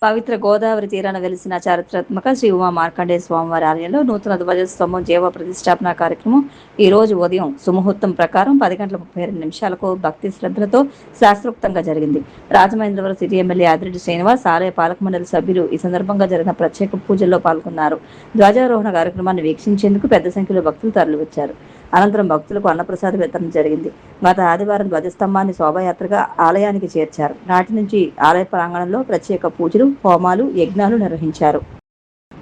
పవిత్ర గోదావరి తీరాన వెలిసిన చారిత్రాత్మక శ్రీ ఉమా మార్కండేయ స్వామివారి ఆలయంలో నూతన ధ్వజస్తంభం జీవ ప్రతిష్టాపన కార్యక్రమం ఈ రోజు ఉదయం సుముహూర్తం ప్రకారం 10:32 భక్తి శ్రద్ధలతో శాస్త్రోక్తంగా జరిగింది. రాజమహేంద్రవరం సిటీ ఎమ్మెల్యే ఆదిరెడ్డి శ్రీనివాస్, ఆలయ పాలక మండలి సభ్యులు ఈ సందర్భంగా జరిగిన ప్రత్యేక పూజల్లో పాల్గొన్నారు. ధ్వజారోహణ కార్యక్రమాన్ని వీక్షించేందుకు పెద్ద సంఖ్యలో భక్తులు తరలివచ్చారు. అనంతరం భక్తులకు అన్నప్రసాద వితరణ జరిగింది. గత ఆదివారం ధ్వజస్తంభాన్ని శోభాయాత్రగా ఆలయానికి చేర్చారు. నాటి నుంచి ఆలయ ప్రాంగణంలో ప్రత్యేక పూజలు, హోమాలు, యజ్ఞాలు నిర్వహించారు.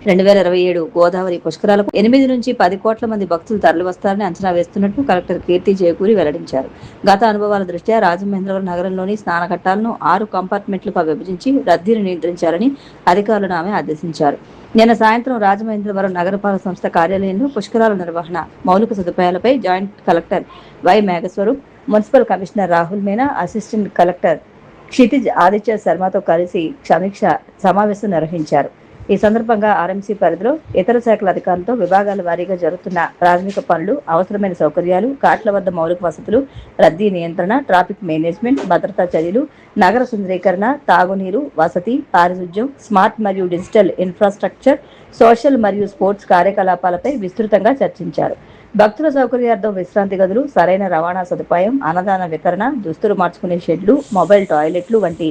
2027 గోదావరి పుష్కరాలకు 8 నుంచి 10 కోట్ల మంది భక్తులు తరలివస్తారని అంచనా వేస్తున్నట్లు కలెక్టర్ కీర్తి జయకూరి వెల్లడించారు. గత అనుభవాల దృష్ట్యా రాజమహేంద్రవరం నగరంలోని స్నానఘట్టాలను 6 కంపార్ట్మెంట్లుగా విభజించి రద్దీని నియంత్రించాలని అధికారులను ఆమె ఆదేశించారు. నిన్న సాయంత్రం రాజమహేంద్రవరం నగరపాలక సంస్థ కార్యాలయంలో పుష్కరాల నిర్వహణ, మౌలిక సదుపాయాలపై joint collector Y Meghaswaroop, municipal commissioner Rahul Meena, assistant collector Kshitij Aditya శర్మతో కలిసి సమీక్ష సమావేశం నిర్వహించారు. ఈ సందర్భంగా ఆర్ఎంసీ పరిధిలో ఇతర శాఖల అధికారులతో విభాగాల వారీగా జరుగుతున్న ప్రాథమిక పనులు, అవసరమైన సౌకర్యాలు, ఘాట్ల వద్ద మౌలిక వసతులు, రద్దీ నియంత్రణ, ట్రాఫిక్ మేనేజ్మెంట్, భద్రతా చర్యలు, నగర సుందరీకరణ, తాగునీరు, వసతి, పారిశుధ్యం, స్మార్ట్ మరియు డిజిటల్ ఇన్ఫ్రాస్ట్రక్చర్, సోషల్ మరియు స్పోర్ట్స్ కార్యకలాపాలపై విస్తృతంగా చర్చించారు. భక్తుల సౌకర్యార్థం విశ్రాంతి గదులు, సరైన రవాణా సదుపాయం, అన్నదాన వితరణ, దుస్తులు మార్చుకునే షెడ్లు, మొబైల్ టాయిలెట్లు వంటి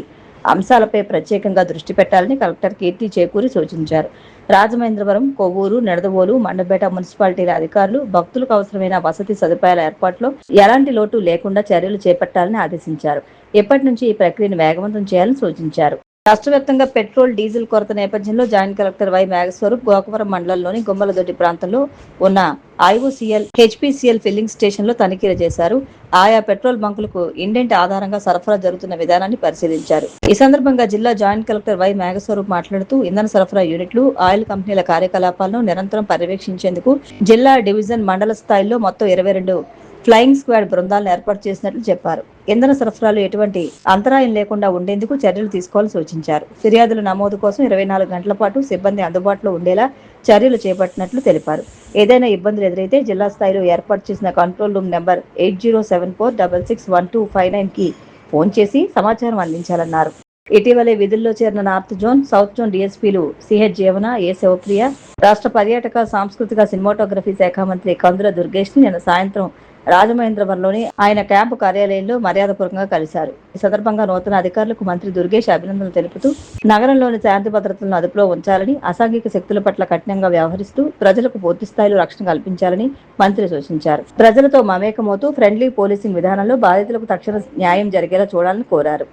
అంశాలపై ప్రత్యేకంగా దృష్టి పెట్టాలని కలెక్టర్ కీర్తి చేకూరి సూచించారు. రాజమహేంద్రవరం, కొవ్వూరు, నిడదవోలు, మండపేట మున్సిపాలిటీల అధికారులు భక్తులకు అవసరమైన వసతి సదుపాయాల ఏర్పాట్లో ఎలాంటి లోటు లేకుండా చర్యలు చేపట్టాలని ఆదేశించారు. ఇప్పటి నుంచి ఈ ప్రక్రియను వేగవంతం చేయాలని సూచించారు. రాష్ట్ర వ్యాప్తంగా పెట్రోల్, డీజిల్ కొరత నేపథ్యంలో joint collector Y Meghaswaroop Gokavaram మండలంలోని గుమ్మలదొడ్డి ప్రాంతంలో ఉన్న ఐఓసీఎల్, హెచ్పీసీఎల్ ఫిల్లింగ్ స్టేషన్లో తనిఖీలు చేశారు. ఆయా పెట్రోల్ బంకులకు ఇండెంట్ ఆధారంగా సరఫరా జరుగుతున్న విధానాన్ని పరిశీలించారు. ఈ సందర్భంగా జిల్లా జాయింట్ కలెక్టర్ వై మేఘస్వరూప్ మాట్లాడుతూ ఇంధన సరఫరా యూనిట్లు, ఆయిల్ కంపెనీల కార్యకలాపాలను నిరంతరం పర్యవేక్షించేందుకు జిల్లా, డివిజన్, మండల స్థాయిలో మొత్తం 22 ఫ్లయింగ్ స్క్వాడ్ బృందాలను ఏర్పాటు చేసినట్లు చెప్పారు. ఇంధన సరఫరాలు ఎటువంటి అంతరాయం లేకుండా ఉండేందుకు చర్యలు తీసుకోవాలని సూచించారు. ఫిర్యాదుల నమోదు కోసం 24 గంటల పాటు సిబ్బంది అందుబాటులో ఉండేలా చర్యలు చేపట్టినట్లు తెలిపారు. ఏదైనా ఇబ్బందులు ఎదురైతే జిల్లా స్థాయిలో ఏర్పాటు చేసిన కంట్రోల్ రూమ్ నెంబర్ 8074661259కి ఫోన్ చేసి సమాచారం అందించాలన్నారు. ఇటీవలే విధుల్లో చేరిన నార్త్ జోన్, సౌత్ జోన్ డీఎస్పీలు సిహెచ్ జీవన, ఏ శివప్రియ, రాష్ట్ర పర్యాటక, సాంస్కృతిక, సినిమాటోగ్రఫీ శాఖ మంత్రి కందుల దుర్గేష్ ని నిన్న సాయంత్రం రాజమహేంద్రవరంలోని ఆయన క్యాంపు కార్యాలయంలో మర్యాదపూర్వకంగా కలిశారు. ఈ సందర్భంగా నూతన అధికారులకు మంత్రి దుర్గేష్ అభినందనలు తెలుపుతూ నగరంలోని శాంతి భద్రతలను అదుపులో ఉంచాలని, అసాంఘిక శక్తుల పట్ల కఠినంగా వ్యవహరిస్తూ ప్రజలకు పూర్తి స్థాయిలో రక్షణ కల్పించాలని మంత్రి సూచించారు. ప్రజలతో మమేకమవుతూ ఫ్రెండ్లీ పోలీసింగ్ విధానంలో బాధితులకు తక్షణ న్యాయం జరిగేలా చూడాలని కోరారు.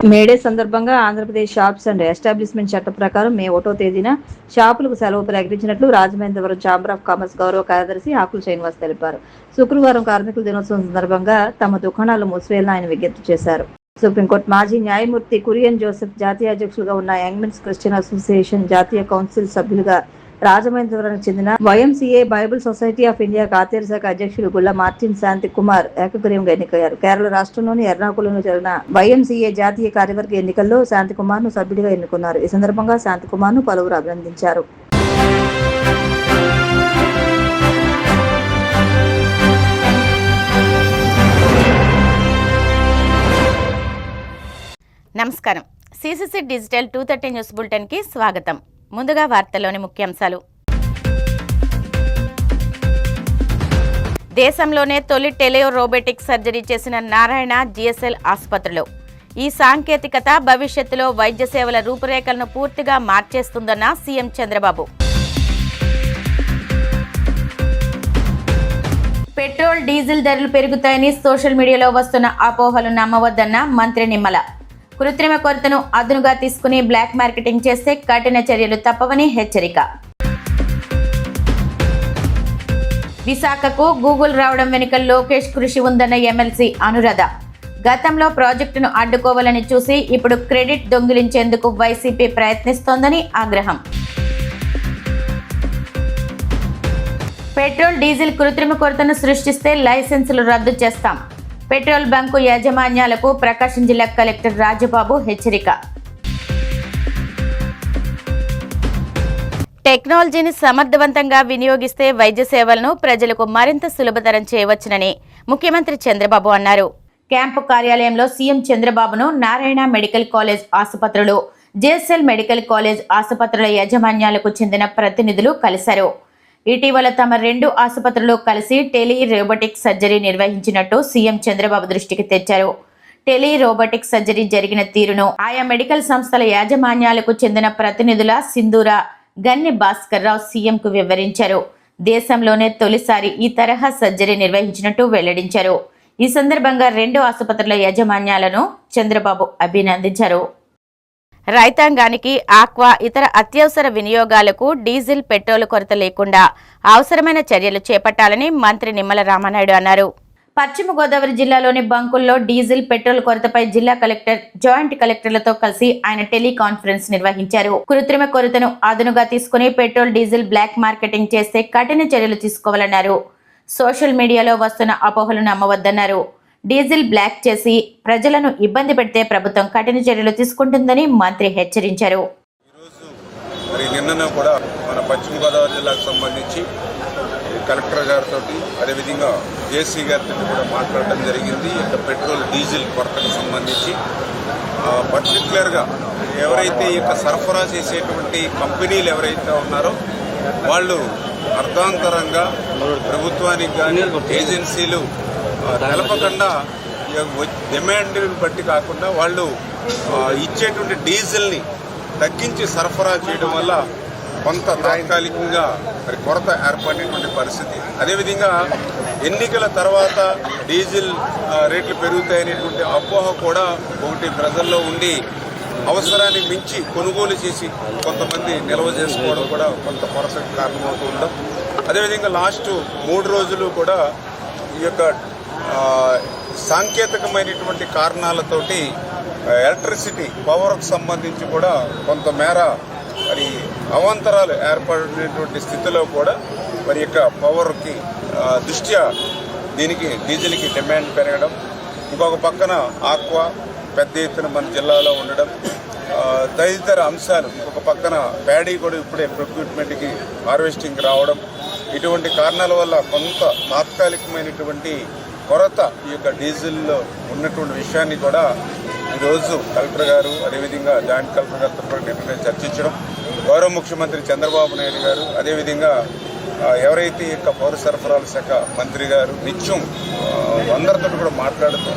మేడే సందర్భంగా ఆంధ్రప్రదేశ్ షాప్స్ అండ్ ఎస్టాబ్లిష్మెంట్ చట్టం ప్రకారం మే 1వ తేదీన షాపులకు సెలవు ప్రకటించినట్లు రాజమహేంద్రవరం ఛాంబర్ ఆఫ్ కామర్స్ గౌరవ కార్యదర్శి ఆకుల శ్రీనివాస్ తెలిపారు. శుక్రవారం కార్మికుల దినోత్సవం సందర్భంగా తమ దుకాణాలు మూసివేయాలని ఆయన విజ్ఞప్తి చేశారు. సుప్రీంకోర్టు మాజీ న్యాయమూర్తి కురియన్ జోసెఫ్ జాతీయ అధ్యక్షులుగా ఉన్న యంగ్ మెన్స్ క్రిస్టియన్ అసోసియేషన్ జాతీయ కౌన్సిల్ సభ్యులుగా రాజమహేంద్రవరానికి చెందిన YMCA Bible society of India కార్యదర్శి శాఖ అధ్యక్షులు గుల్ల మార్టిన్ శాంతి కుమార్ ఏకగ్రీవంగా ఎన్నికయ్యారు. కేరళ రాష్ట్రంలోని ఎర్నాకులంలో జరిగిన వైఎంసీఏ జాతీయ కార్యవర్గ ఎన్నికల్లో శాంతి కుమార్ ను సభ్యుడిగా ఎన్నుకున్నారు. ఈ సందర్భంగా శాంతి కుమార్ ను పలువురు అభినందించారు. నమస్కారం. సిసిసి డిజిటల్ 230 న్యూస్ బులెటిన్ కి స్వాగతం. ముందుగా వార్తల్లోని ముఖ్యాంశాలు. దేశంలోనే తొలి టెలియో రోబోటిక్ సర్జరీ చేసిన నారాయణ జిఎస్ఎల్ ఆసుపత్రిలో ఈ సాంకేతికత భవిష్యత్తులో వైద్య సేవల రూపురేఖలను పూర్తిగా మార్చేస్తుందన్న సీఎం చంద్రబాబు. పెట్రోల్, డీజిల్ ధరలు పెరుగుతాయని సోషల్ మీడియాలో వస్తున్న అపోహలు నమ్మవద్దన్న మంత్రి నిమ్మల. కృత్రిమ కొరతను అదునుగా తీసుకుని బ్లాక్ మార్కెటింగ్ చేస్తే కఠిన చర్యలు తప్పవని హెచ్చరిక. విశాఖకు గూగుల్ రావడం వెనుక లోకేష్ కృషి ఉందన్న ఎమ్మెల్సీ అనురాధ. గతంలో ప్రాజెక్టును అడ్డుకోవాలని చూసి ఇప్పుడు క్రెడిట్ దొంగిలించేందుకు వైసీపీ ప్రయత్నిస్తోందని ఆగ్రహం. పెట్రోల్, డీజిల్ కృత్రిమ కొరతను సృష్టిస్తే లైసెన్సులు రద్దు చేస్తాం. పెట్రోల్ బంకు యాజమాన్యాలకు ప్రకాశం జిల్లా కలెక్టర్ రాజబాబు హెచ్చరిక. టెక్నాలజీని సమర్థవంతంగా వినియోగిస్తే వైద్య సేవలను ప్రజలకు మరింత సులభతరం చేయవచ్చునని ముఖ్యమంత్రి చంద్రబాబు అన్నారు. క్యాంపు కార్యాలయంలో సీఎం చంద్రబాబును నారాయణ మెడికల్ కాలేజ్ ఆసుపత్రిలో జేఎస్ఎల్ మెడికల్ కాలేజ్ ఆసుపత్రుల యాజమాన్యాలకు చెందిన ప్రతినిధులు కలిశారు. ఇటీవల తమ 2 ఆసుపత్రులు కలిసి టెలి రోబోటిక్ సర్జరీ నిర్వహించినట్టు సీఎం చంద్రబాబు దృష్టికి తెచ్చారు. టెలి రోబోటిక్ సర్జరీ జరిగిన తీరును ఆయా మెడికల్ సంస్థల యాజమాన్యాలకు చెందిన ప్రతినిధుల సింధూర గన్ని భాస్కర్ రావు సీఎంకు వివరించారు. దేశంలోనే తొలిసారి ఈ తరహా సర్జరీ నిర్వహించినట్టు వెల్లడించారు. ఈ సందర్భంగా 2 ఆసుపత్రుల యాజమాన్యాలను చంద్రబాబు అభినందించారు. రైతాంగానికి ఆక్వా ఇతర అత్యవసర వినియోగాలకు డీజిల్, పెట్రోల్ కొరత లేకుండా అవసరమైన చర్యలు చేపట్టాలని మంత్రి నిమ్మల రామానాయుడు అన్నారు. పశ్చిమ గోదావరి జిల్లాలోని బంకుల్లో డీజిల్, పెట్రోల్ కొరతపై జిల్లా కలెక్టర్, జాయింట్ కలెక్టర్లతో కలిసి ఆయన టెలికాన్ఫరెన్స్ నిర్వహించారు. కృత్రిమ కొరతను అదునుగా తీసుకుని పెట్రోల్, డీజిల్ బ్లాక్ మార్కెటింగ్ చేస్తే కఠిన చర్యలు తీసుకోవాలన్నారు. సోషల్ మీడియాలో వస్తున్న అపోహలు నమ్మవద్దన్నారు. డీజిల్ బ్లాక్ చేసి ప్రజలను ఇబ్బంది పెడితే ప్రభుత్వం కఠిన చర్యలు తీసుకుంటుందని మంత్రి హెచ్చరించారు. నిన్న కూడా మన పశ్చిమ గోదావరి జిల్లాకు సంబంధించి కలెక్టర్ గారితో అదేవిధంగా జేసీ గారితో కూడా మాట్లాడడం జరిగింది. ఇక పెట్రోల్, డీజిల్ కొరతకు సంబంధించి పర్టికులర్గా ఎవరైతే ఇక సరఫరా చేసేటువంటి కంపెనీలు ఎవరైతే ఉన్నారో వాళ్ళు అర్ధాంతరంగా ప్రభుత్వానికి కానీ ఏజెన్సీలు తెలపకుండా డిమాండ్ని బట్టి కాకుండా వాళ్ళు ఇచ్చేటువంటి డీజిల్ని తగ్గించి సరఫరా చేయడం వల్ల కొంత తాత్కాలికంగా కొరత ఏర్పడినటువంటి పరిస్థితి. అదేవిధంగా ఎన్నికల తర్వాత డీజిల్ రేట్లు పెరుగుతాయనేటువంటి అపోహ కూడా ఒకటి ప్రజల్లో ఉండి అవసరానికి మించి కొనుగోలు చేసి కొంతమంది నిల్వ చేసుకోవడం కూడా కొంత కొరతకు కారణమవుతుండడం. అదేవిధంగా లాస్ట్ 3 రోజులు కూడా ఈ యొక్క సాంకేతికమైనటువంటి కారణాలతోటి ఎలక్ట్రిసిటీ పవర్కు సంబంధించి కూడా కొంతమేర మరి అవాంతరాలు ఏర్పడినటువంటి స్థితిలో కూడా మరి యొక్క పవర్కి దృష్ట్యా దీనికి డీజిల్కి డిమాండ్ పెరగడం, ఇంకొక పక్కన ఆక్వా పెద్ద ఎత్తున మన జిల్లాలో ఉండడం, తదితర అంశాలు, ఇంకొక పక్కన ప్యాడీ కూడా ఇప్పుడే ప్రొక్యూర్మెంట్కి హార్వెస్టింగ్ రావడం, ఇటువంటి కారణాల వల్ల కొంత తాత్కాలికమైనటువంటి కొరత ఈ యొక్క డీజిల్లో ఉన్నటువంటి విషయాన్ని కూడా ఈరోజు కలెక్టర్ గారు అదేవిధంగా జాయింట్ కలెక్టర్ గారితో కూడా చర్చించడం, గౌరవ ముఖ్యమంత్రి చంద్రబాబు నాయుడు గారు అదేవిధంగా ఎవరైతే ఈ యొక్క పౌర సరఫరాల శాఖ మంత్రి గారు నిత్యం అందరితో కూడా మాట్లాడుతూ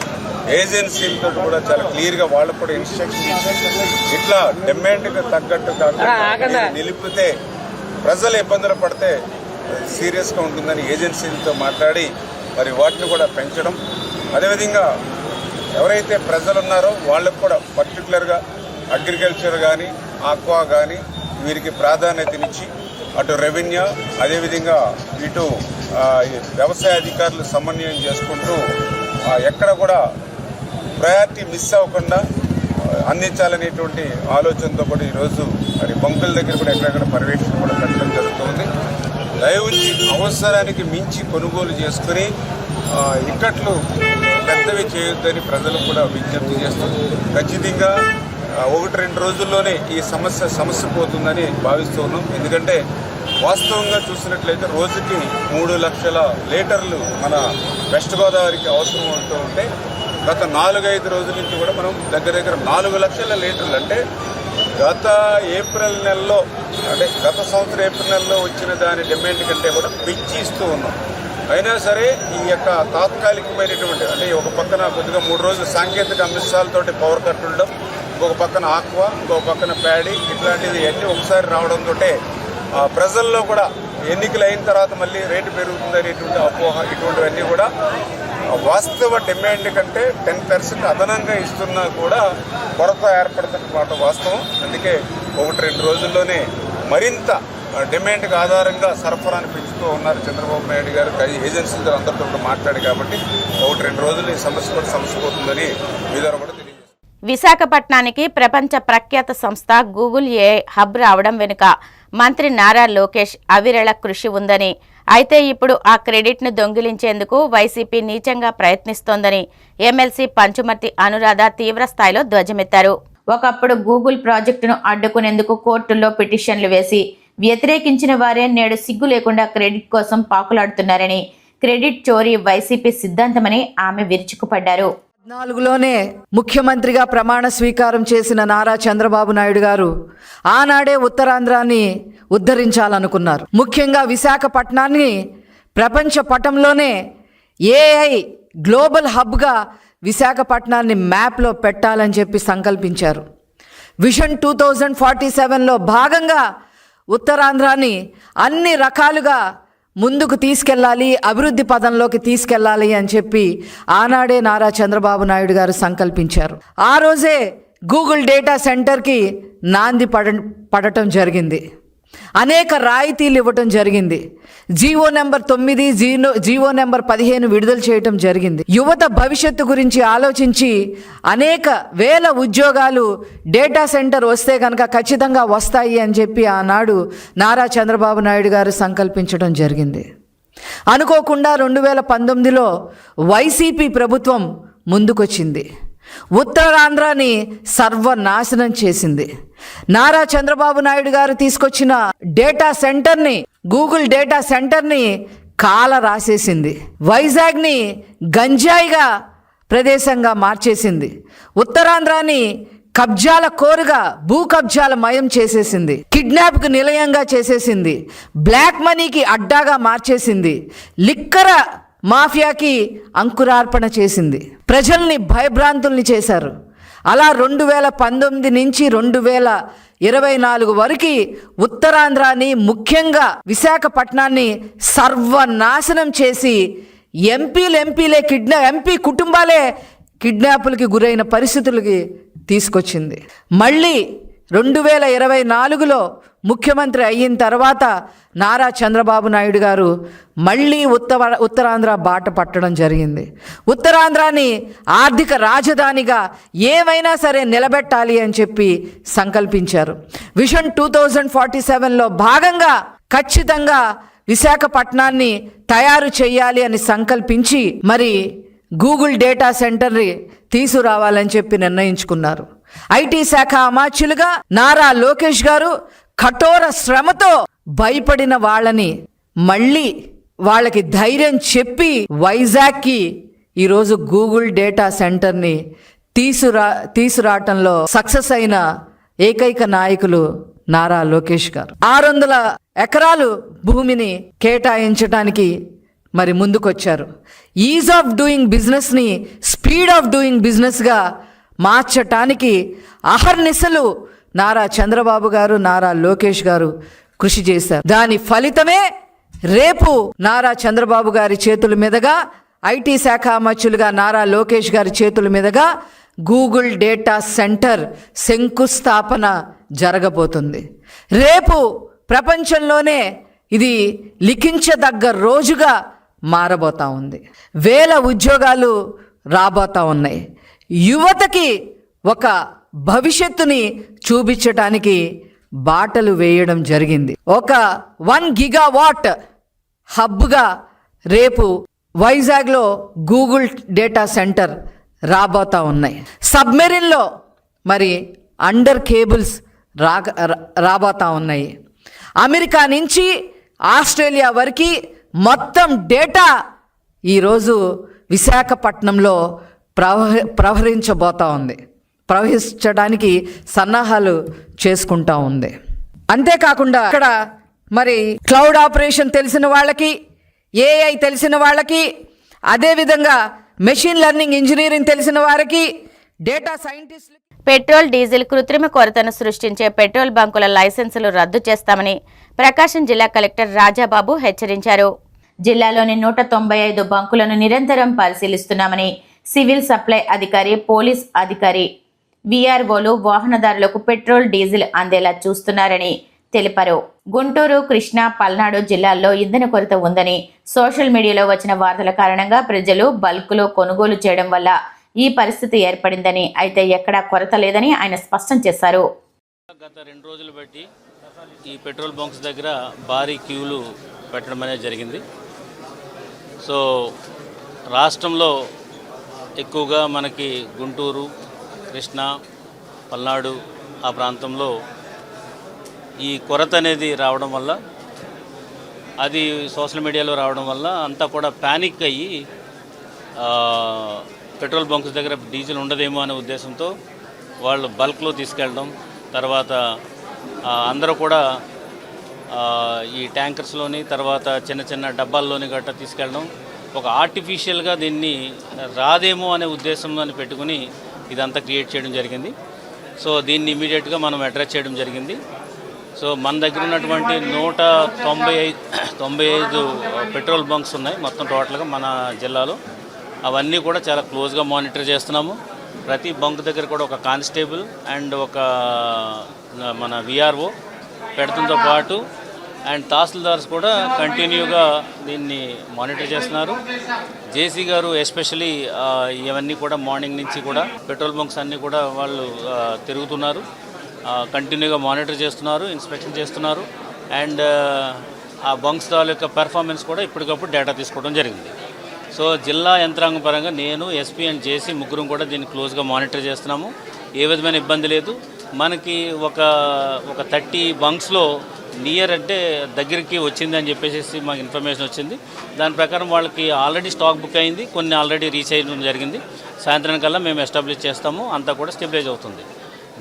ఏజెన్సీలతో కూడా చాలా క్లియర్గా వాళ్ళకు కూడా ఇన్స్ట్రక్షన్ ఇచ్చి ఇట్లా డిమాండ్కి తగ్గట్టు కాకుండా నిలిపితే ప్రజలు ఇబ్బందులు పడితే సీరియస్గా ఉంటుందని ఏజెన్సీలతో మాట్లాడి మరి వాటిని కూడా పెంచడం, అదేవిధంగా ఎవరైతే ప్రజలు ఉన్నారో వాళ్ళకు కూడా పర్టికులర్గా అగ్రికల్చర్ కానీ ఆక్వా కానీ వీరికి ప్రాధాన్యతనిచ్చి అటు రెవెన్యూ అదేవిధంగా ఇటు వ్యవసాయ అధికారులు సమన్వయం చేసుకుంటూ ఎక్కడ కూడా ప్రయారిటీ మిస్ అవ్వకుండా అందించాలనేటువంటి ఆలోచనతో కూడా ఈరోజు మరి బంకుల దగ్గర కూడా ఎక్కడెక్కడ పర్యవేక్షణ కూడా పెట్టడం జరుగుతుంది. దయవుంచి అవసరానికి మించి కొనుగోలు చేసుకుని ఇక్కట్లు పెద్దవి చేయొద్దని ప్రజలు కూడా విజ్ఞప్తి చేస్తుంది. ఖచ్చితంగా 1-2 రోజుల్లోనే ఈ సమస్య పోతుందని భావిస్తూ ఉన్నాం. ఎందుకంటే వాస్తవంగా చూసినట్లయితే రోజుకి 3 లక్షల లీటర్లు మన వెస్ట్ గోదావరికి అవసరం అవుతూ ఉంటే గత 4-5 రోజుల నుంచి కూడా మనం దగ్గర 4 లక్షల లీటర్లు అంటే గత ఏప్రిల్ నెలలో అంటే గత సంవత్సరం ఏప్రిల్ నెలలో వచ్చిన దాని డిమాండ్ కంటే కూడా పెంచి ఇస్తూ ఉన్నాం. అయినా సరే ఈ యొక్క తాత్కాలికమైనటువంటి అంటే ఒక పక్కన కొద్దిగా 3 రోజులు సాంకేతిక అంశాలతోటి పవర్ కట్ ఉండడం, ఇంకొక పక్కన ఆక్వా, ఇంకొక పక్కన ప్యాడీ ఇట్లాంటిది అన్నీ ఒకసారి రావడంతో ప్రజల్లో కూడా ఎన్నికలు అయిన తర్వాత మళ్ళీ రేటు పెరుగుతుంది అనేటువంటి అపోహ ఇటువంటివన్నీ కూడా వాస్తవ డిమాండ్ కంటే 10% అదనంగా ఇస్తున్నా కూడా కొరత ఏర్పడుతున్నమాట వాస్తవం. అందుకే 1-2 రోజుల్లోనే మరింత డిమాండ్కి ఆధారంగా సరఫరాను పెంచుతూ ఉన్నారు చంద్రబాబు నాయుడు గారు. ఏజెన్సీలతో అందరితో కూడా మాట్లాడి కాబట్టి 1-2 రోజులు ఈ సమస్య కూడా సమసిపోతుందని మీదర కూడా తెలియజేస్తారు. విశాఖపట్నానికి ప్రపంచ ప్రఖ్యాత సంస్థ గూగుల్ ఏఐ హబ్ రావడం వెనుక మంత్రి నారా లోకేష్ అవిరళ కృషి ఉందని, అయితే ఇప్పుడు ఆ క్రెడిట్ను దొంగిలించేందుకు వైసీపీ నీచంగా ప్రయత్నిస్తోందని ఎమ్మెల్సీ పంచుమర్తి అనురాధ తీవ్రస్థాయిలో ధ్వజమెత్తారు. ఒకప్పుడు గూగుల్ ప్రాజెక్టును అడ్డుకునేందుకు కోర్టుల్లో పిటిషన్లు వేసి వ్యతిరేకించిన వారే నేడు సిగ్గు లేకుండా క్రెడిట్ కోసం పాకులాడుతున్నారని, క్రెడిట్ చోరీ వైసీపీ సిద్ధాంతమని ఆమె విరుచుకుపడ్డారు. 2014లోనే ముఖ్యమంత్రిగా ప్రమాణ స్వీకారం చేసిన నారా చంద్రబాబు నాయుడు గారు ఆనాడే ఉత్తరాంధ్రాన్ని ఉద్ధరించాలనుకున్నారు. ముఖ్యంగా విశాఖపట్నాన్ని ప్రపంచ పటంలోనే ఏఐ గ్లోబల్ హబ్గా విశాఖపట్నాన్ని మ్యాప్లో పెట్టాలని చెప్పి సంకల్పించారు. విజన్ 2047లో భాగంగా ఉత్తరాంధ్రాన్ని అన్ని రకాలుగా ముందుకు తీసుకెళ్ళాలి, అభివృద్ధి పదంలోకి తీసుకెళ్ళాలి అని చెప్పి ఆనాడే నారా చంద్రబాబు నాయుడు గారు సంకల్పించారు. ఆ రోజే గూగుల్ డేటా సెంటర్కి నాంది పడటం జరిగింది. అనేక రాయితీలు ఇవ్వటం జరిగింది. జీవో నెంబర్ 9, జీవో నెంబర్ 15 విడుదల చేయటం జరిగింది. యువత భవిష్యత్తు గురించి ఆలోచించి అనేక వేల ఉద్యోగాలు డేటా సెంటర్ వస్తే కనుక ఖచ్చితంగా వస్తాయి అని చెప్పి ఆనాడు నారా చంద్రబాబు నాయుడు గారు సంకల్పించడం జరిగింది. అనుకోకుండా 2019లో వైసీపీ ప్రభుత్వం ముందుకొచ్చింది. ఉత్తరాంధ్రాని సర్వనాశనం చేసింది. నారా చంద్రబాబు నాయుడు గారు తీసుకొచ్చిన డేటా సెంటర్ని, గూగుల్ డేటా సెంటర్ని కాల రాసేసింది. వైజాగ్ని గంజాయిగా ప్రదేశంగా మార్చేసింది. ఉత్తరాంధ్రాని కబ్జాల కోరుగా, భూ కబ్జాల మయం చేసేసింది. కిడ్నాప్కు నిలయంగా చేసేసింది. బ్లాక్ మనీకి అడ్డాగా మార్చేసింది. లిక్కర మాఫియాకి అంకురార్పణ చేసింది. ప్రజల్ని భయభ్రాంతుల్ని చేశారు. అలా 2019 నుంచి 2024 వరకు ఉత్తరాంధ్రాని, ముఖ్యంగా విశాఖపట్నాన్ని సర్వనాశనం చేసి ఎంపీ కుటుంబాలే కిడ్నాపులకి గురైన పరిస్థితులకి తీసుకొచ్చింది. మళ్ళీ 2024లో ముఖ్యమంత్రి అయిన తర్వాత నారా చంద్రబాబు నాయుడు గారు మళ్ళీ ఉత్తరాంధ్ర బాట పట్టడం జరిగింది. ఉత్తరాంధ్రాని ఆర్థిక రాజధానిగా ఏమైనా సరే నిలబెట్టాలి అని చెప్పి సంకల్పించారు. విజన్ 2047లో భాగంగా ఖచ్చితంగా విశాఖపట్నాన్ని తయారు చేయాలి అని సంకల్పించి మరి గూగుల్ డేటా సెంటర్ని తీసుకురావాలని చెప్పి నిర్ణయించుకున్నారు. ఐటీ శాఖ అమాత్యులుగా నారా లోకేష్ గారు కఠోర శ్రమతో భయపడిన వాళ్ళని మళ్ళీ వాళ్ళకి ధైర్యం చెప్పి వైజాగ్కి ఈరోజు గూగుల్ డేటా సెంటర్ని తీసుకురావటంలో సక్సెస్ అయిన ఏకైక నాయకులు నారా లోకేష్ గారు. 600 ఎకరాలు భూమిని కేటాయించడానికి మరి ముందుకొచ్చారు. ఈజ్ ఆఫ్ డూయింగ్ బిజినెస్ని స్పీడ్ ఆఫ్ డూయింగ్ బిజినెస్గా మార్చటానికి అహర్నిశలు నారా చంద్రబాబు గారు, నారా లోకేష్ గారు కృషి చేశారు. దాని ఫలితమే రేపు నారా చంద్రబాబు గారి చేతుల మీదుగా, ఐటీ శాఖ అమర్చులుగా నారా లోకేష్ గారి చేతుల మీదుగా గూగుల్ డేటా సెంటర్ శంకుస్థాపన జరగబోతుంది. రేపు ప్రపంచంలోనే ఇది లిఖించదగ్గ రోజుగా మారబోతా ఉంది. వేల ఉద్యోగాలు రాబోతా ఉన్నాయి. యువతకి ఒక భవిష్యత్తుని చూపించటానికి బాటలు వేయడం జరిగింది. ఒక 1 గిగావాట్ హబ్గా రేపు వైజాగ్లో గూగుల్ డేటా సెంటర్ రాబోతా ఉన్నాయి. సబ్మెరీన్లో మరి అండర్ కేబుల్స్ రాబోతా ఉన్నాయి. అమెరికా నుంచి ఆస్ట్రేలియా వరకు మొత్తం డేటా ఈరోజు విశాఖపట్నంలో ప్రవహించడానికి సన్నాహాలు చేసుకుంటా ఉంది. అంతేకాకుండా ఇక్కడ మరి క్లౌడ్ ఆపరేషన్ తెలిసిన వాళ్ళకి, ఏఐ తెలిసిన వాళ్ళకి, అదేవిధంగా మెషిన్ లెర్నింగ్ ఇంజనీరింగ్ తెలిసిన వారికి, డేటా సైంటిస్టులు. పెట్రోల్, డీజిల్ కృత్రిమ కొరతను సృష్టించే పెట్రోల్ బంకుల లైసెన్సులు రద్దు చేస్తామని ప్రకాశం జిల్లా కలెక్టర్ రాజాబాబు హెచ్చరించారు. జిల్లాలోని 195 బంకులను నిరంతరం పరిశీలిస్తున్నామని సివిల్ సప్లై అధికారి, పోలీస్ అధికారి, వీఆర్ఓలు వాహనదారులకు పెట్రోల్, డీజిల్ అందేలా చూస్తున్నారని తెలిపారు. గుంటూరు, కృష్ణా, పల్నాడు జిల్లాల్లో ఇంధన కొరత ఉందని సోషల్ మీడియాలో వచ్చిన వార్తల కారణంగా ప్రజలు బల్క్లో కొనుగోలు చేయడం వల్ల ఈ పరిస్థితి ఏర్పడిందని, అయితే ఎక్కడా కొరత లేదని ఆయన స్పష్టం చేశారు. గత 2 రోజులు బట్టి ఈ పెట్రోల్ బంక్స్ దగ్గర భారీ క్యూలు పెట్టడం అనేది జరిగింది. సో రాష్ట్రంలో ఎక్కువగా మనకి గుంటూరు, కృష్ణా, పల్నాడు ఆ ప్రాంతంలో ఈ కొరత అనేది రావడం వల్ల, అది సోషల్ మీడియాలో రావడం వల్ల అంతా కూడా ప్యానిక్ అయ్యి పెట్రోల్ బంక్స్ దగ్గర డీజిల్ ఉండదేమో అనే ఉద్దేశంతో వాళ్ళు బల్క్లో తీసుకెళ్ళడం, తర్వాత అందరూ కూడా ఈ ట్యాంకర్స్లోని తర్వాత చిన్న చిన్న డబ్బాల్లోని గట్రా తీసుకెళ్ళడం, ఒక ఆర్టిఫిషియల్గా దీన్ని రాదేమో అనే ఉద్దేశంలో పెట్టుకుని ఇదంతా క్రియేట్ చేయడం జరిగింది. సో దీన్ని ఇమీడియట్గా మనం అడ్రస్ చేయడం జరిగింది. సో మన దగ్గర ఉన్నటువంటి 195 పెట్రోల్ బంక్స్ ఉన్నాయి మొత్తం టోటల్గా మన జిల్లాలో. అవన్నీ కూడా చాలా క్లోజ్గా మానిటర్ చేస్తున్నాము. ప్రతి బంక్ దగ్గర కూడా ఒక కానిస్టేబుల్ అండ్ ఒక మన విఆర్ఓ పెడతంతో పాటు అండ్ తహసీల్దార్స్ కూడా కంటిన్యూగా దీన్ని మానిటర్ చేస్తున్నారు. జేసీ గారు ఎస్పెషలీ ఇవన్నీ కూడా మార్నింగ్ నుంచి కూడా పెట్రోల్ బంక్స్ అన్నీ కూడా వాళ్ళు తిరుగుతున్నారు, కంటిన్యూగా మానిటర్ చేస్తున్నారు, ఇన్స్పెక్షన్ చేస్తున్నారు. అండ్ ఆ బంక్స్ యొక్క పెర్ఫార్మెన్స్ కూడా ఇప్పటికప్పుడు డేటా తీసుకోవడం జరిగింది. సో జిల్లా యంత్రాంగం పరంగా నేను, ఎస్పీ అండ్ జేసీ ముగ్గురం కూడా దీన్ని క్లోజ్గా మానిటర్ చేస్తున్నాము. ఏ విధమైన ఇబ్బంది లేదు. మనకి ఒక 30 బంక్స్లో నియర్ అంటే దగ్గరికి వచ్చింది అని చెప్పేసి మాకు ఇన్ఫర్మేషన్ వచ్చింది. దాని ప్రకారం వాళ్ళకి ఆల్రెడీ స్టాక్ బుక్ అయింది, కొన్ని ఆల్రెడీ రీచ్ అయ్యడం జరిగింది. సాయంత్రం కల్లా మేము ఎస్టాబ్లిష్ చేస్తాము, అంతా కూడా స్టెబిలైజ్ అవుతుంది.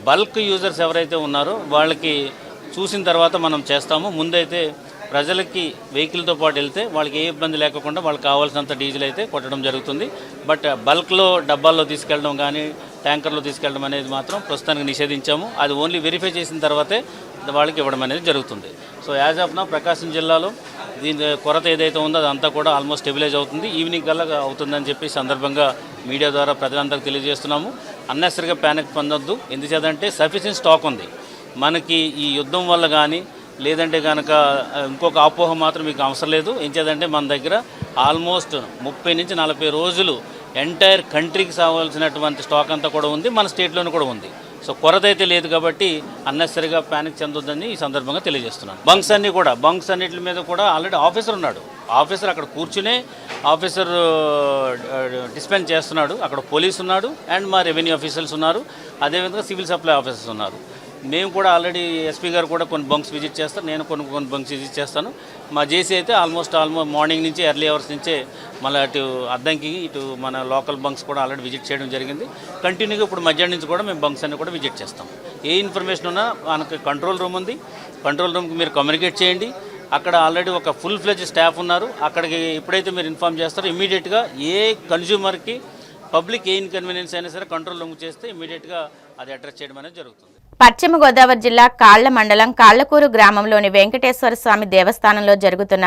బల్క్ యూజర్స్ ఎవరైతే ఉన్నారో వాళ్ళకి చూసిన తర్వాత మనం చేస్తాము. ముందైతే ప్రజలకి వెహికల్తో పాటు వెళ్తే వాళ్ళకి ఏ ఇబ్బంది లేకుండా వాళ్ళకి కావాల్సినంత డీజిల్ అయితే కొట్టడం జరుగుతుంది. బట్ బల్క్లో డబ్బాల్లో తీసుకెళ్ళడం కానీ ట్యాంకర్లో తీసుకెళ్ళడం అనేది మాత్రం ప్రస్తుతానికి నిషేధించాము. అది ఓన్లీ వెరిఫై చేసిన తర్వాతే వాళ్ళకి ఇవ్వడం అనేది జరుగుతుంది. సో యాజ్ ఆఫ్ నా ప్రకాశం జిల్లాలో దీని కొరత ఏదైతే ఉందో అదంతా కూడా ఆల్మోస్ట్ స్టెబిలైజ్ అవుతుంది. ఈవినింగ్ కల్లా అవుతుందని చెప్పి సందర్భంగా మీడియా ద్వారా ప్రజలందరికీ తెలియజేస్తున్నాము. అన్నెసరిగా ప్యానిక్ పొందొద్దు. ఎందుచేతంటే సఫిషియెంట్ స్టాక్ ఉంది మనకి. ఈ యుద్ధం వల్ల కానీ లేదంటే కనుక ఇంకొక అపోహ మాత్రం మీకు అవసరం లేదు. ఏం చేద్దంటే మన దగ్గర ఆల్మోస్ట్ 30 నుంచి 40 రోజులు ఎంటైర్ కంట్రీకి కావాల్సినటువంటి స్టాక్ అంతా కూడా ఉంది, మన స్టేట్లోనూ కూడా ఉంది. సో కొరత అయితే లేదు కాబట్టి అన్నెసరిగా ప్యానిక్ చెందొద్దని ఈ సందర్భంగా తెలియజేస్తున్నాను. బంక్స్ అన్నిటి మీద కూడా ఆల్రెడీ ఆఫీసర్ ఉన్నాడు. ఆఫీసర్ అక్కడ కూర్చునే ఆఫీసర్ డిస్పెన్స్ చేస్తున్నాడు. అక్కడ పోలీస్ ఉన్నాడు అండ్ మా రెవెన్యూ ఆఫీసర్స్ ఉన్నారు, అదేవిధంగా సివిల్ సప్లై ఆఫీసర్స్ ఉన్నారు. మేము కూడా ఆల్రెడీ ఎస్పీ గారు కూడా కొన్ని బంక్స్ విజిట్ చేస్తారు, నేను కొన్ని బంక్స్ విజిట్ చేస్తాను. మా జేసీ అయితే ఆల్మోస్ట్ మార్నింగ్ నుంచి ఎర్లీ అవర్స్ నుంచే మళ్ళీ అటు అద్దంకి ఇటు మన లోకల్ బంక్స్ కూడా ఆల్రెడీ విజిట్ చేయడం జరిగింది. కంటిన్యూగా ఇప్పుడు మధ్యాహ్నం నుంచి కూడా మేము బంక్స్ అన్ని కూడా విజిట్ చేస్తాం. ఏ ఇన్ఫర్మేషన్ ఉన్నా మనకి కంట్రోల్ రూమ్ ఉంది, కంట్రోల్ రూమ్కి మీరు కమ్యూనికేట్ చేయండి. అక్కడ ఆల్రెడీ ఒక ఫుల్ ఫ్లెడ్జ్ స్టాఫ్ ఉన్నారు. అక్కడికి ఎప్పుడైతే మీరు ఇన్ఫామ్ చేస్తారో ఇమీడియట్గా ఏ కన్జ్యూమర్కి పబ్లిక్ ఏ ఇన్కన్వీనియన్స్ అయినా సరే కంట్రోల్ రూమ్ చేస్తే ఇమీడియట్గా అది అడ్రస్ చేయడం అనేది జరుగుతుంది. పశ్చిమ గోదావరి జిల్లా కాళ్ల మండలం కాళ్లకూరు గ్రామంలోని వెంకటేశ్వర స్వామి దేవస్థానంలో జరుగుతున్న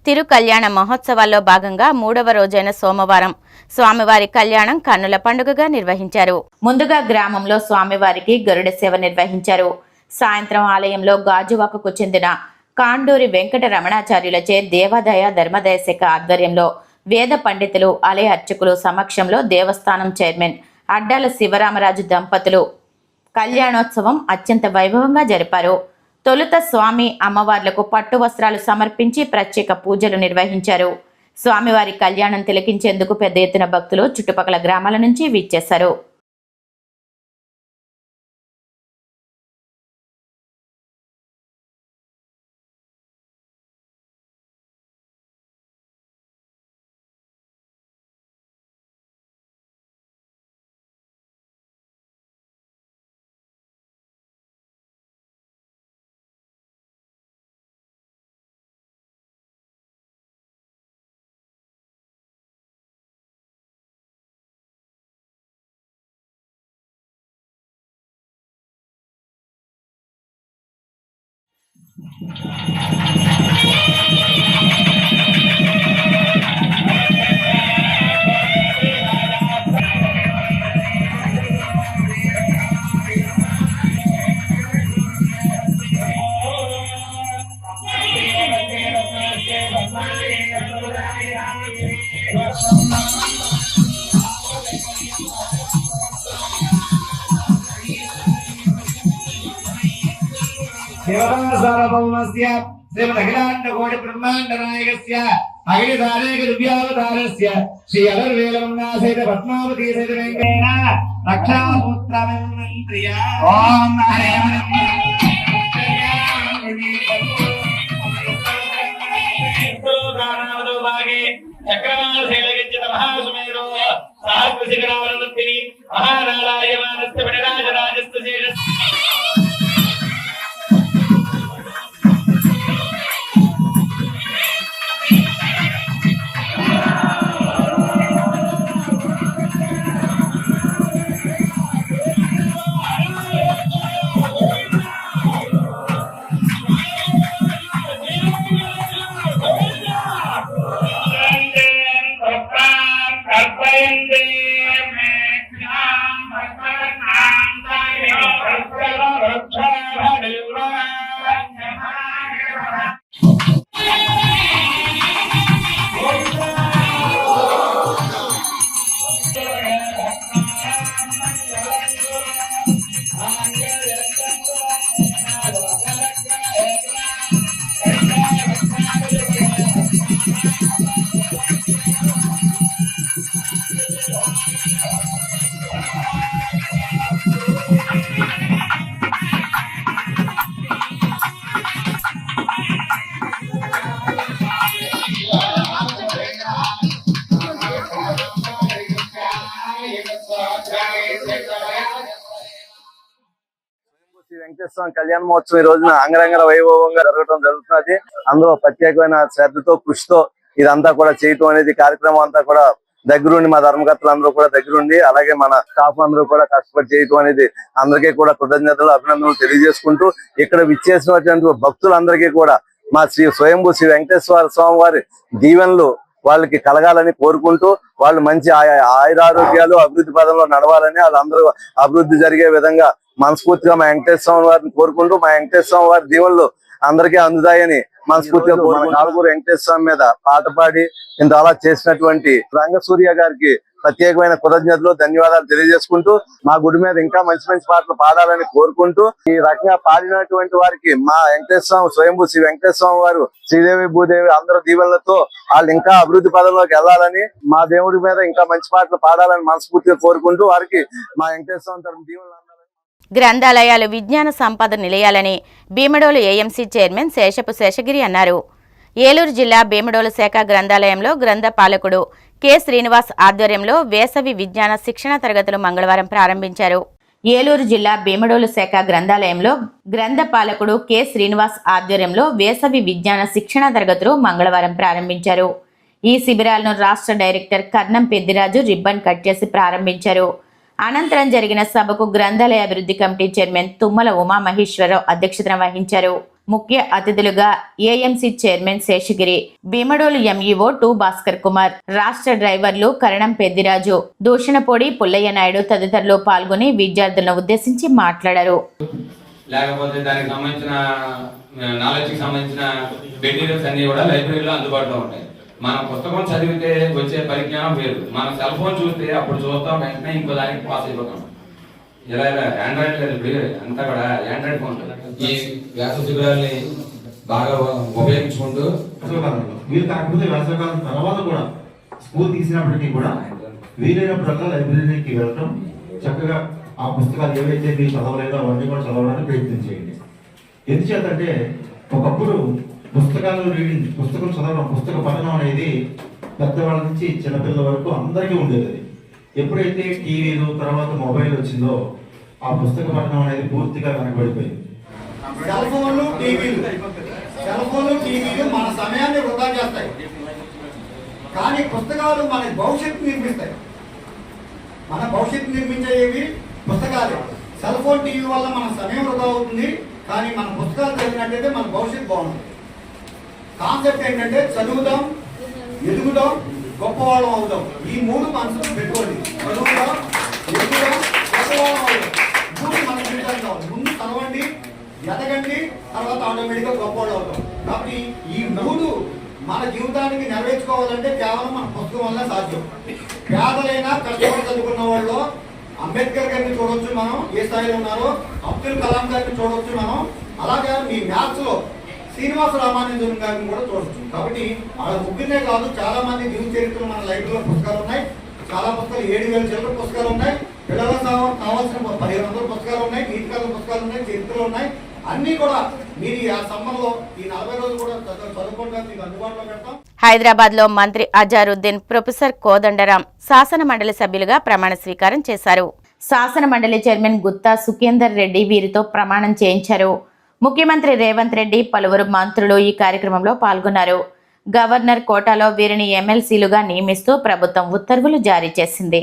తిరు కళ్యాణ మహోత్సవాల్లో భాగంగా 3వ రోజైన సోమవారం స్వామివారి కళ్యాణం కన్నుల పండుగగా నిర్వహించారు. ముందుగా గ్రామంలో స్వామివారికి గరుడ సేవ నిర్వహించారు. సాయంత్రం ఆలయంలో గాజువాకకు చెందిన కాండూరి వెంకట రమణాచార్యులచే దేవాదాయ ధర్మదాయ శాఖ ఆధ్వర్యంలో వేద పండితులు, ఆలయ అర్చకులు సమక్షంలో దేవస్థానం చైర్మన్ అడ్డాల శివరామరాజు దంపతులు కళ్యాణోత్సవం అత్యంత వైభవంగా జరిపారు. తొలుత స్వామి అమ్మవార్లకు పట్టు వస్త్రాలు సమర్పించి ప్రత్యేక పూజలు నిర్వహించారు. స్వామివారి కళ్యాణం తిలకించేందుకు పెద్ద ఎత్తున భక్తులు చుట్టుపక్కల గ్రామాల నుంచి విచ్చేశారు. देवतासार्वभौमस्य श्रीमदखिलाण्डकोटि ब्रह्माण्डनायकस्य अखिलधारेकदिव्यावतारस्य श्री अगर्वेलमंगासहित पद्मावती सहित वेंकटेन रक्षासूत्रमन्त्रिया ओम हरे चक्रवाल शैलगिंचित महासुमेरो सहस्रशिखरावल శ్రీ వెంకటేశ్వర స్వామి కళ్యాణ మహోత్సవం ఈ రోజున అంగరంగ వైభవంగా జరగడం జరుగుతున్నది. అందులో ప్రత్యేకమైన శ్రద్ధతో కృషితో ఇదంతా కూడా చేయటం అనేది కార్యక్రమం అంతా కూడా దగ్గరుండి మా ధర్మకర్తలు అందరూ కూడా దగ్గరుండి అలాగే మన స్టాఫ్ అందరూ కూడా కష్టపడి చేయటం అనేది అందరికీ కూడా కృతజ్ఞతలు అభినందనలు తెలియజేసుకుంటూ ఇక్కడ విచ్చేసినటువంటి భక్తులందరికీ కూడా మా శ్రీ స్వయంభూ శ్రీ వెంకటేశ్వర స్వామి వారి దీవెనలు వాళ్ళకి కలగాలని కోరుకుంటూ వాళ్ళు మంచి ఆయురారోగ్యాలు అభివృద్ధి పదంలో నడవాలని వాళ్ళందరూ అభివృద్ధి జరిగే విధంగా మనస్ఫూర్తిగా మా వెంకటేశ్వర స్వామి వారిని కోరుకుంటూ మా వెంకటేశ్వర స్వామి వారి దీవెనలు అందరికీ అందుతాయని మనస్ఫూర్తిగా నాలుగురు వెంకటేశ్వర స్వామి మీద పాట పాడి ఇంత అలా చేసినటువంటి రంగసూర్య గారికి ప్రత్యేకమైన కృతజ్ఞతలు ధన్యవాదాలు తెలియజేసుకుంటూ మా గుడి మీద ఇంకా మంచి మంచి పాటలు పాడాలని కోరుకుంటూ ఈ రకంగా పాడినటువంటి వారికి మా వెంకటేశ్వర స్వామి స్వయంభూ శ్రీ వెంకటేశ్వర స్వామి వారు శ్రీదేవి భూదేవి అందరూ దీవెనలతో వాళ్ళు ఇంకా అభివృద్ధి పదంలోకి వెళ్ళాలని మా దేవుడి మీద ఇంకా మంచి పాటలు పాడాలని మనస్ఫూర్తిగా కోరుకుంటూ వారికి మా వెంకటేశ్వర స్వామి తరఫున దీవెనలు గ్రంథాలయాలు విజ్ఞాన సంపద నిలయాలని భీమడోలు ఏఎంసీ చైర్మన్ శేషపు శేషగిరి అన్నారు. ఏలూరు జిల్లా భీమడోలు శాఖ గ్రంథాలయంలో గ్రంథ పాలకుడు కె శ్రీనివాస్ ఆధ్వర్యంలో వేసవి విజ్ఞాన శిక్షణ తరగతులు మంగళవారం ప్రారంభించారు. ఏలూరు జిల్లా భీమడోలు శాఖ గ్రంథాలయంలో గ్రంథ పాలకుడు కె శ్రీనివాస్ ఆధ్వర్యంలో వేసవి విజ్ఞాన శిక్షణ తరగతులు మంగళవారం ప్రారంభించారు. ఈ శిబిరాలను రాష్ట్ర డైరెక్టర్ కర్ణం పెద్దిరాజు రిబ్బన్ కట్ చేసి ప్రారంభించారు. అనంతరం జరిగిన సభకు గ్రంథాలయ అభివృద్ధి కమిటీ చైర్మన్ తుమ్మల ఉమామహేశ్వరరావు అధ్యక్షత వహించారు. ముఖ్య అతిథులుగా AMC chairman Seshagiri, Bhimadolu MEO two Bhaskar Kumar, రాష్ట్ర డ్రైవర్లు కరణం పెద్దిరాజు, దూషణపొడి పుల్లయ్య నాయుడు తదితరులు పాల్గొని విద్యార్థులను ఉద్దేశించి మాట్లాడారు. లేకపోతే దానికి సంబంధించిన నాలెడ్జ్కి సంబంధించిన మెటీరియల్స్ అన్ని కూడా లైబ్రరీలో అందుబాటులో ఉంటాయి. మన పుస్తకం చదివితే వచ్చే పరిజ్ఞానం వేరు. మన సెల్ ఫోన్ చూస్తే అప్పుడు చూస్తాం, వెంటనే ఇంకో దానికి పాస్ అయిపోతాం. ఇలా ఆండ్రాయిడ్ లేదు, ఇప్పుడు అంతా కూడా ఆండ్రాయిడ్ ఫోన్. ఈ వ్యాస శిబిరాల్ని బాగా ఉపయోగించుకుంటూ వీరు కాకపోతే వేసవికాలం తర్వాత కూడా స్కూల్ తీసినప్పటికీ కూడా వీలైనప్పుడల్లా లైబ్రరీకి వెళ్ళటం, చక్కగా ఆ పుస్తకాలు ఏవైతే మీరు చదవలేదో అవన్నీ కూడా చదవడానికి ప్రయత్నం చేయండి. ఎందుచేతంటే ఒకప్పుడు పుస్తకాలు రీడింగ్, పుస్తకం చదవడం, పుస్తక పఠనం అనేది పెద్దవాళ్ళ నుంచి చిన్నపిల్లల వరకు అందరికీ ఉండేది. ఎప్పుడైతే టీవీలు తర్వాత మొబైల్ వచ్చిందో ఆ పుస్తక పఠనం అనేది పూర్తిగా వెనకబడిపోయింది. సెల్ ఫోన్లు టీవీలు మన సమయాన్ని వృధా చేస్తాయి, కానీ పుస్తకాలు మన భవిష్యత్తు నిర్మిస్తాయి. మన భవిష్యత్తు నిర్మించేవి పుస్తకాలు. సెల్ ఫోన్ టీవీ వల్ల మన సమయం వృధా అవుతుంది, కానీ మన పుస్తకాలు చదివినట్టయితే మన భవిష్యత్తు బాగుంటుంది. కాన్సెప్ట్ ఏంటంటే చదువుదాం, ఎదుగుదాం, గొప్పవాళ్ళం అవుదాం. ఈ మూడు మనసులు పెట్టుకోండి. చదువుదాం, ఎదుగుదాం, గొప్పవాళ్ళం అవుదాం. మూడు మన జీవితాలు కావాలి. ముందు చదవండి, ఎదగండి, తర్వాత ఆటోమేటిక్గా గొప్పవాళ్ళు అవుతాం. కాబట్టి ఈ మూడు మన జీవితానికి నెరవేర్చుకోవాలంటే కేవలం మన పుస్తకం వల్ల సాధ్యం. పేదలైనా కష్టపడి చదువుకున్న వాళ్ళు అంబేద్కర్ గారిని చూడవచ్చు మనం, ఏ స్థాయిలో ఉన్నారో, అబ్దుల్ కలాం గారిని చూడవచ్చు మనం, అలాగే మీ మ్యాథ్స్ లో శ్రీనివాస రామానుజన్ గారిని కూడా చూడవచ్చు. కాబట్టి వాళ్ళ ముగ్గురే కాదు, చాలా మంది జీవిత చరిత్రలు మన లైబ్రరీలో పుస్తకాలు ఉన్నాయి. చాలా పుస్తకాలు 7,000 చిల్లర పుస్తకాలు ఉన్నాయి. పిల్లలకు కావాల్సిన 1,500 పుస్తకాలు ఉన్నాయి. నీతికాల పుస్తకాలు ఉన్నాయి, చరిత్రలు ఉన్నాయి. అన్ని కూడా మీరు ఆ సమ్మర్లో ఈ 40 రోజులు కూడా చదువుకోవడానికి మీకు అందుబాటులో పెడతాం. హైదరాబాద్ లో మంత్రి అజారుద్దీన్, ప్రొఫెసర్ కోదండరాం శాసన మండలి సభ్యులుగా ప్రమాణ స్వీకారం చేశారు. శాసన మండలి చైర్మన్ గుత్తా సుఖేందర్ రెడ్డి వీరితో ప్రమాణం చేయించారు. ముఖ్యమంత్రి రేవంత్ రెడ్డి, పలువురు మంత్రులు ఈ కార్యక్రమంలో పాల్గొన్నారు. గవర్నర్ కోటాలో వీరిని ఎమ్మెల్సీలుగా నియమిస్తూ ప్రభుత్వం ఉత్తర్వులు జారీ చేసింది.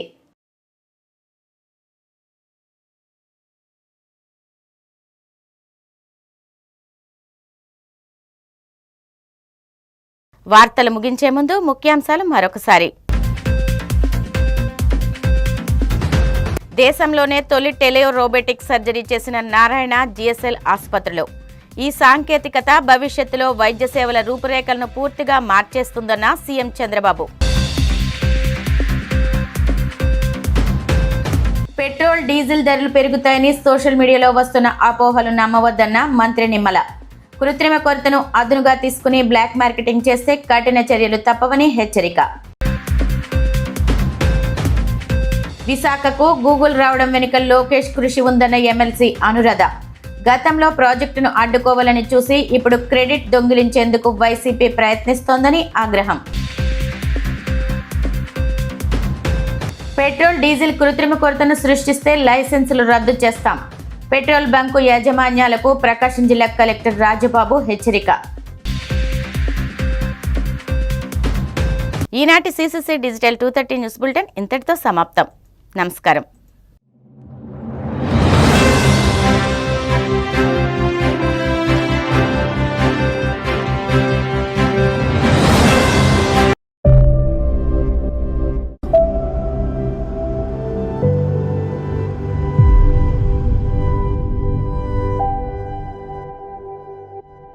వార్తలు ముగించే ముందు ముఖ్యాంశాలు మరొకసారి. దేశంలోనే తొలి టెలియో రోబోటిక్ సర్జరీ చేసిన నారాయణ జిఎస్ఎల్ ఆసుపత్రులు. ఈ సాంకేతికత భవిష్యత్తులో వైద్య సేవల రూపురేఖలను పూర్తిగా మార్చేస్తుందన్న సీఎం చంద్రబాబు. పెట్రోల్, డీజిల్ ధరలు పెరుగుతాయని సోషల్ మీడియాలో వస్తున్న అపోహలు నమ్మవద్దన్న మంత్రి నిమ్మల. కృత్రిమ కొరతను అదునుగా తీసుకుని బ్లాక్ మార్కెటింగ్ చేస్తే కఠిన చర్యలు తప్పవని హెచ్చరిక. విశాఖకు గూగుల్ రావడం వెనుక లోకేష్ కృషి ఉందన్న ఎమ్మెల్సీ అనురాధ. గతంలో ప్రాజెక్టును అడ్డుకోవాలని చూసి ఇప్పుడు క్రెడిట్ దొంగిలించేందుకు వైసీపీ ప్రయత్నిస్తోందని ఆగ్రహం. పెట్రోల్, డీజిల్ కృత్రిమ కొరతను సృష్టిస్తే లైసెన్సులు రద్దు చేస్తాం. పెట్రోల్ బంకు యాజమాన్యాలకు ప్రకాశం జిల్లా కలెక్టర్ రాజబాబు హెచ్చరిక. ఈనాటి CCC డిజిటల్ 230 న్యూస్ బులెటిన్ ఇంతటితో సమాప్తం. నమస్కారం.